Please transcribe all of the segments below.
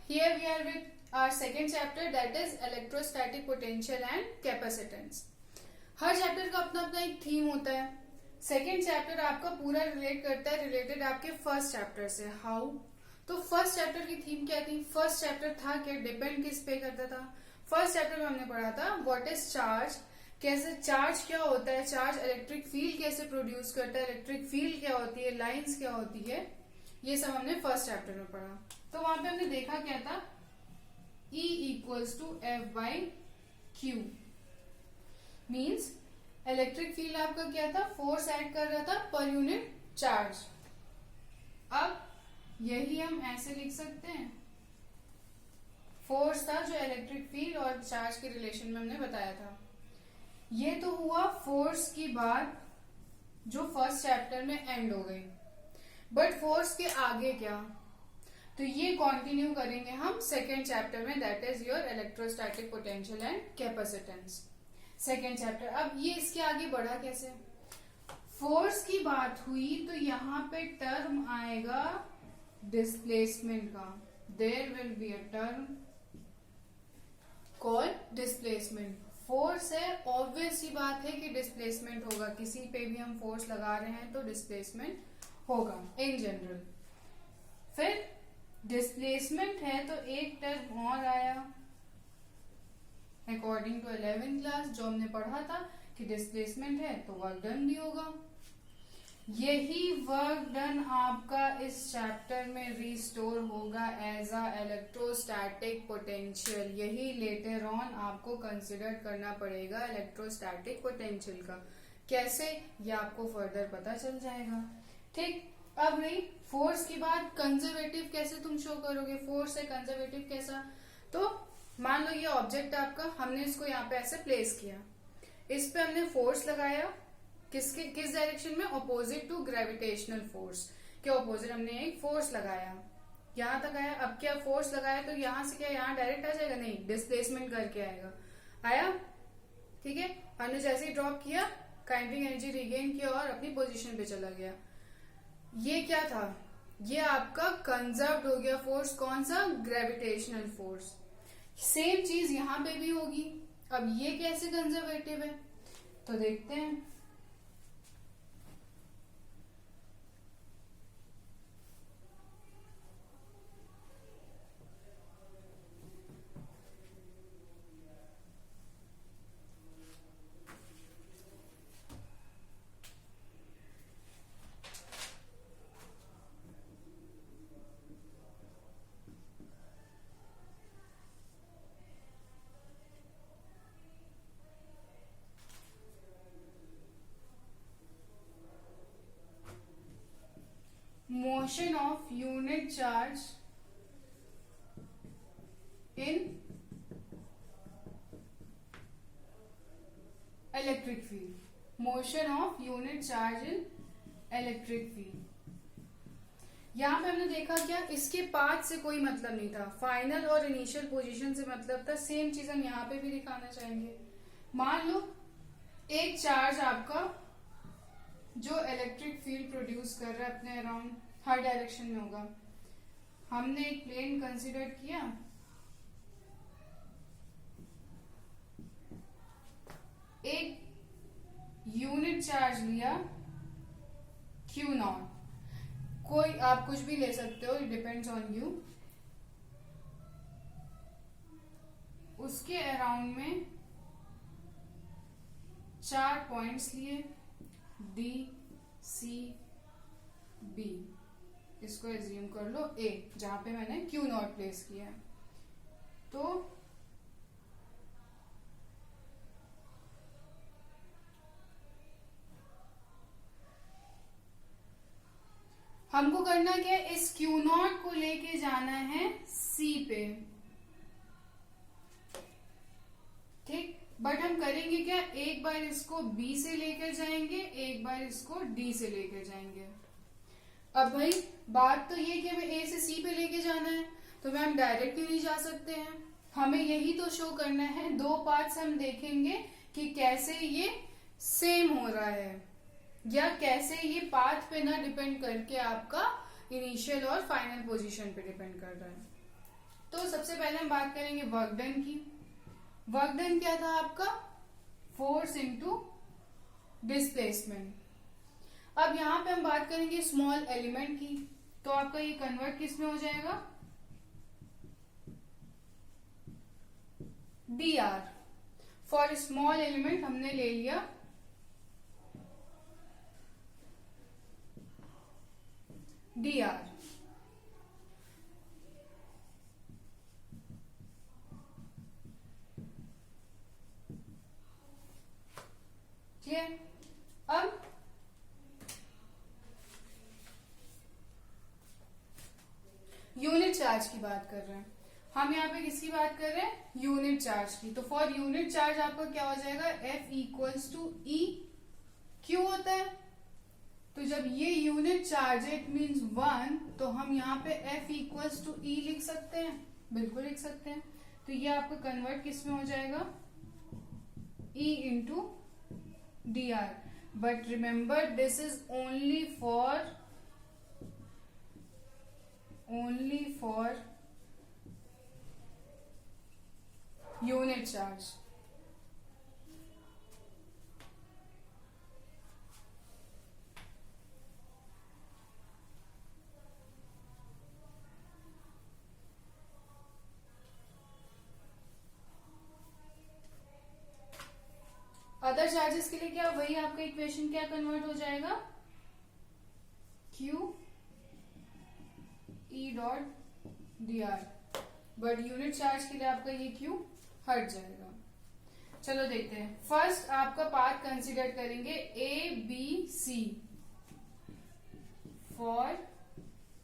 Here we are with our second chapter, that is electrostatic potential and capacitance. Her chapter का अपना अपना एक theme होता है. सेकेंड चैप्टर आपका पूरा रिलेट करता है रिलेटेड आपके फर्स्ट चैप्टर से. हाउ? तो फर्स्ट चैप्टर की थीम क्या थी? फर्स्ट चैप्टर था क्या डिपेंड किस पे करता था. फर्स्ट चैप्टर में हमने पढ़ा था व्हाट इज चार्ज, कैसे चार्ज क्या होता है, चार्ज इलेक्ट्रिक फील्ड कैसे प्रोड्यूस करता है, इलेक्ट्रिक फील्ड क्या होती है, लाइंस क्या होती है, ये सब हमने फर्स्ट चैप्टर में पढ़ा. तो वहां पे हमने देखा क्या था, E equals to F by Q means electric field आपका क्या था, फोर्स ऐड कर रहा था पर यूनिट चार्ज. अब यही हम ऐसे लिख सकते हैं, फोर्स था जो इलेक्ट्रिक फील्ड और चार्ज के रिलेशन में हमने बताया था. ये तो हुआ फोर्स की बात जो फर्स्ट चैप्टर में एंड हो गई. बट फोर्स के आगे क्या, तो ये कंटिन्यू करेंगे हम सेकेंड चैप्टर में, that is your electrostatic potential and capacitance. Second chapter. अब ये इसके आगे बढ़ा कैसे, फोर्स की बात हुई तो यहाँ पे टर्म आएगा डिस्प्लेसमेंट का. There will be a term called displacement. Force है, ऑब्वियस सी बात है कि डिस्प्लेसमेंट होगा. किसी पे भी हम फोर्स लगा रहे हैं तो डिस्प्लेसमेंट होगा इन जनरल. फिर डिस्प्लेसमेंट है तो एक टर्म और आया अकॉर्डिंग टू 11th क्लास जो हमने पढ़ा था कि डिस्प्लेसमेंट है तो वर्क डन भी होगा. यही वर्क डन आपका इस चैप्टर में रिस्टोर होगा एज अ इलेक्ट्रोस्टैटिक पोटेंशियल. यही लेटर ऑन आपको कंसिडर करना पड़ेगा इलेक्ट्रोस्टैटिक पोटेंशियल का. कैसे, ये आपको फर्दर पता चल जाएगा. ठीक. अब नहीं, फोर्स की बात कंजर्वेटिव कैसे तुम शो करोगे, फोर्स है कंजर्वेटिव कैसा. तो मान लो ये ऑब्जेक्ट आपका, हमने इसको यहाँ पे ऐसे प्लेस किया, इस पे हमने फोर्स लगाया किस डायरेक्शन में, अपोजिट टू ग्रेविटेशनल फोर्स के अपोजिट हमने एक फोर्स लगाया. यहां तक आया. अब क्या फोर्स लगाया तो यहां से क्या यहाँ डायरेक्ट आ जाएगा, नहीं, डिस्प्लेसमेंट करके आएगा. आया, ठीक है. हमने जैसे ही ड्रॉप किया, काइनेटिक एनर्जी रिगेन किया और अपनी पोजीशन पे चला गया. ये क्या था, ये आपका कंजर्व्ड हो गया फोर्स. कौन सा, ग्रेविटेशनल फोर्स. सेम चीज यहां पे भी होगी. अब ये कैसे कंजर्वेटिव है तो देखते हैं. Motion of unit charge in electric field. Motion of unit charge in electric field. यहाँ पे हमने देखा क्या, इसके पाथ से कोई मतलब नहीं था, फाइनल और इनिशियल पोजीशन से मतलब था. सेम चीज हम यहाँ पे भी दिखाना चाहेंगे. मान लो एक चार्ज आपका जो इलेक्ट्रिक फील्ड प्रोड्यूस कर रहा है अपने अराउंड, हर डायरेक्शन में होगा. हमने एक प्लेन कंसीडर किया, एक यूनिट चार्ज लिया क्यू नॉट. कोई आप कुछ भी ले सकते हो, इट डिपेंड्स ऑन यू. उसके अराउंड में 4 पॉइंट्स लिए, डी सी बी. इसको एज्यूम कर लो ए, जहां पे मैंने क्यू नॉट प्लेस किया है. तो हमको करना क्या है, इस क्यू नॉट को लेके जाना है सी पे. ठीक. बट हम करेंगे क्या, एक बार इसको बी से लेकर जाएंगे, एक बार इसको डी से लेकर जाएंगे. अब भाई बात तो ये कि हमें ए से सी पे लेके जाना है, तो मैम डायरेक्ट क्यों नहीं जा सकते हैं. हमें यही तो शो करना है. दो पार्ट्स हम देखेंगे कि कैसे ये सेम हो रहा है या कैसे ये पाथ पे ना डिपेंड करके आपका इनिशियल और फाइनल पोजीशन पे डिपेंड कर रहा है. तो सबसे पहले हम बात करेंगे वर्क डन की। वर्क डन क्या था आपका? Force into displacement. अब यहां पे हम बात करेंगे स्मॉल एलिमेंट की, तो आपका ये कन्वर्ट किस में हो जाएगा? dr। फॉर स्मॉल एलिमेंट हमने ले लिया dr। अब यूनिट चार्ज की बात कर रहे हैं हम, यहाँ पे किसकी बात कर रहे हैं? यूनिट चार्ज की। तो फॉर यूनिट चार्ज आपका क्या हो जाएगा? F equals to E Q होता है। तो जब ये यूनिट चार्ज है इट मीन्स 1, तो हम यहाँ पे F इक्वल्स टू ई लिख सकते हैं, बिल्कुल लिख सकते हैं। तो ये आपका कन्वर्ट किस में हो जाएगा? E into D R. But remember this is only for unit charge. Other charges के लिए क्या वही आपका इक्वेशन क्या कन्वर्ट हो जाएगा? Q E dot D R. But unit charge के लिए आपका ये Q हट जाएगा। चलो देखते हैं। फर्स्ट आपका पाथ कंसीडर करेंगे A B C. For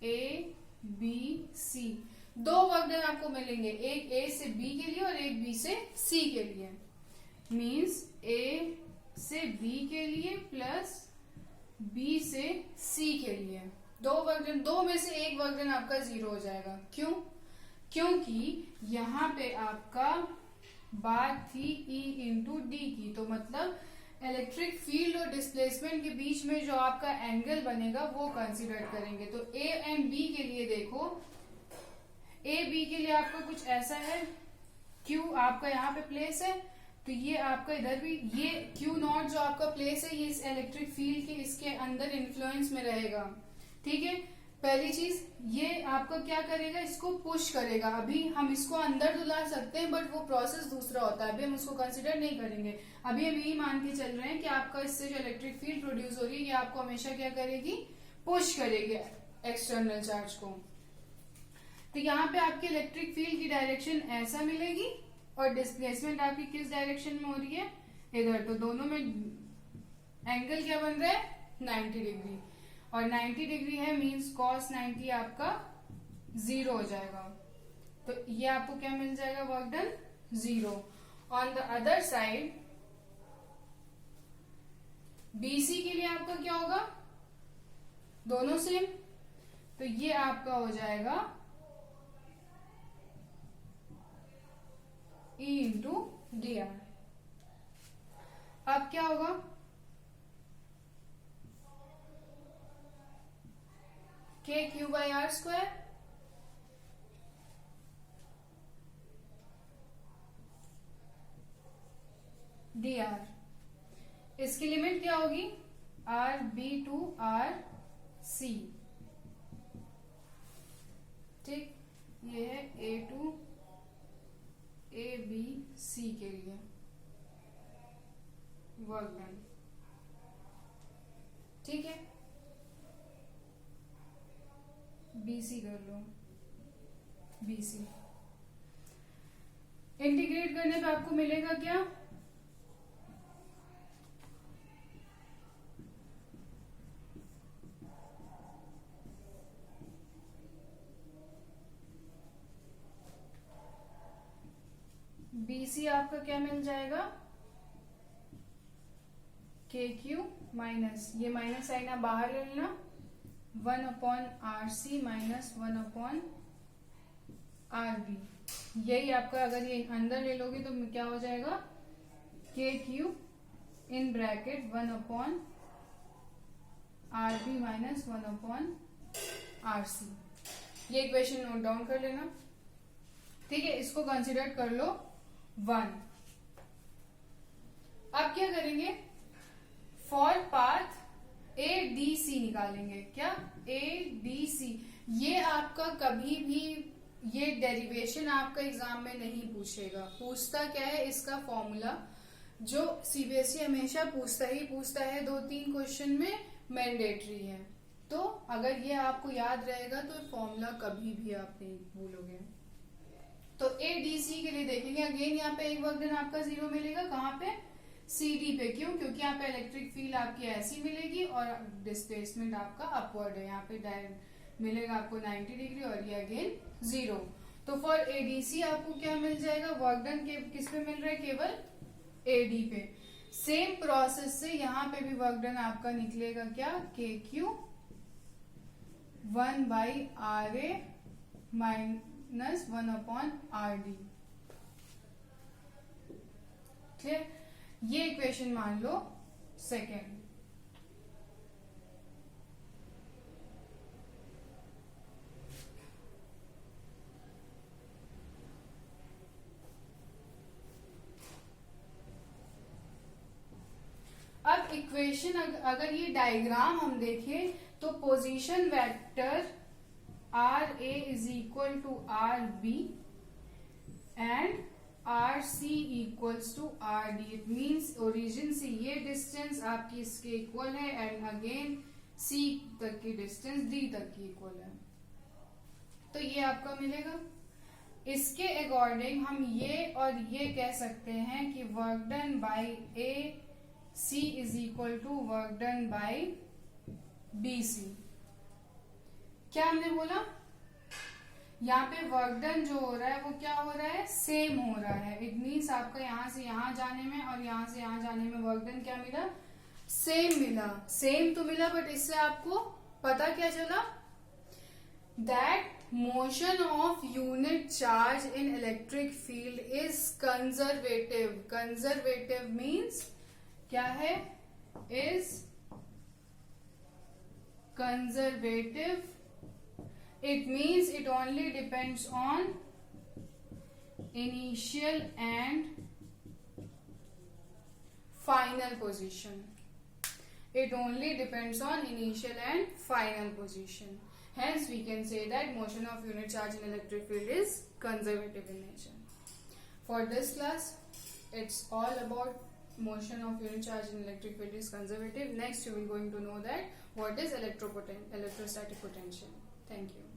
A B C the work done आपको मिलेंगे, एक ए से बी के लिए और एक बी से सी के लिए। मीन्स ए से बी के लिए प्लस बी से सी के लिए। दो वर्क डन, दो में से एक वर्क डन आपका 0 हो जाएगा। क्यों? क्योंकि यहाँ पे आपका बात थी E इंटू डी की, तो मतलब इलेक्ट्रिक फील्ड और डिस्प्लेसमेंट के बीच में जो आपका एंगल बनेगा वो कंसीडर करेंगे। तो ए एंड बी के लिए देखो, ए बी के लिए आपका कुछ ऐसा है, Q आपका यहाँ पे प्लेस है, तो ये आपका इधर भी ये Q नॉट जो आपका प्लेस है ये इस इलेक्ट्रिक फील्ड के इसके अंदर इन्फ्लुएंस में रहेगा। ठीक है, पहली चीज ये आपका क्या करेगा? इसको पुश करेगा। अभी हम इसको अंदर तो ला सकते हैं बट वो प्रोसेस दूसरा होता है, अभी हम उसको कंसिडर नहीं करेंगे। अभी हम यही मान के चल रहे हैं कि आपका इससे जो इलेक्ट्रिक फील्ड प्रोड्यूस हो रही है ये आपको हमेशा क्या करेगी? पुश करेगी एक्सटर्नल चार्ज को। तो यहाँ पे आपकी इलेक्ट्रिक फील्ड की डायरेक्शन ऐसा मिलेगी और डिस्प्लेसमेंट आपकी किस डायरेक्शन में हो रही है? इधर। तो दोनों में एंगल क्या बन रहा है? 90 डिग्री। और 90 डिग्री है मींस cos 90 आपका 0 हो जाएगा। तो ये आपको क्या मिल जाएगा? Work done 0। On the other side BC के लिए आपका क्या होगा? दोनों सेम, तो ये आपका हो जाएगा E इंटू डी आर। अब क्या होगा? K Q by R square D R. इसकी लिमिट क्या होगी? R B to R C. ठीक, ये है ए टू ए बी सी के लिए वर्क डन। ठीक है, BC कर लो, BC इंटीग्रेट करने पे आपको मिलेगा क्या? BC आपका क्या मिल जाएगा? KQ माइनस, ये माइनस साइन आप बाहर ले लेना, 1/RC माइनस 1/RB। यही आपका, अगर ये अंदर ले लोगे तो क्या हो जाएगा? KQ in bracket 1/RB minus 1/RC। ये इक्वेशन नोट डाउन कर लेना। ठीक है, इसको कंसिडर कर लो 1। अब क्या करेंगे, फॉर पाथ ADC निकालेंगे। क्या, ADC। ये आपका कभी भी ये डेरिवेशन आपका एग्जाम में नहीं पूछेगा। पूछता क्या है, इसका फॉर्मूला, जो CBSE हमेशा पूछता है 2-3 क्वेश्चन में मैंडेटरी है। तो अगर ये आपको याद रहेगा तो फॉर्मूला कभी भी आप नहीं भूलोगे। तो ADC के लिए देखेंगे, अगेन यहाँ पे एक वर्क डन आपका 0 मिलेगा। कहाँ पे, CD पे। क्यों, क्योंकि यहाँ पे इलेक्ट्रिक फील्ड आपकी ऐसी मिलेगी और डिस्प्लेसमेंट आपका अपवर्ड है। यहाँ पे मिलेगा आपको 90 डिग्री और ये अगेन 0। तो फॉर ADC आपको क्या मिल जाएगा, वर्क डन किस पे मिल रहा है, केवल AD पे। सेम प्रोसेस से यहाँ पे भी वर्क डन आपका निकलेगा क्या, KQ 1/RA - 1/RD। क्लियर, ये इक्वेशन मान लो सेकेंड। अब इक्वेशन अगर ये डायग्राम हम देखें तो position vector RA is equal to RB and RC equals to RD। It means origin से ये डिस्टेंस आपकी इसके इक्वल है एंड अगेन C तक की डिस्टेंस D तक की इक्वल है। तो ये आपका मिलेगा। इसके अकॉर्डिंग हम ये और ये कह सकते हैं कि work done by AC is equal to work done by BC। क्या हमने बोला, यहाँ पे वर्क डन जो हो रहा है वो क्या हो रहा है, सेम हो रहा है। इट मीन्स आपका यहाँ से यहाँ जाने में और यहाँ से यहाँ जाने में वर्क डन क्या मिला, सेम मिला। सेम तो मिला, बट इससे आपको पता क्या चला, that motion of unit charge in electric field is conservative. Conservative means क्या है, is conservative. It means it only depends on initial and final position. It only depends on initial and final position. Hence, we can say that motion of unit charge in electric field is conservative in nature. For this class, it's all about motion of unit charge in electric field is conservative. Next, you will going to know that what is electrostatic potential. Thank you.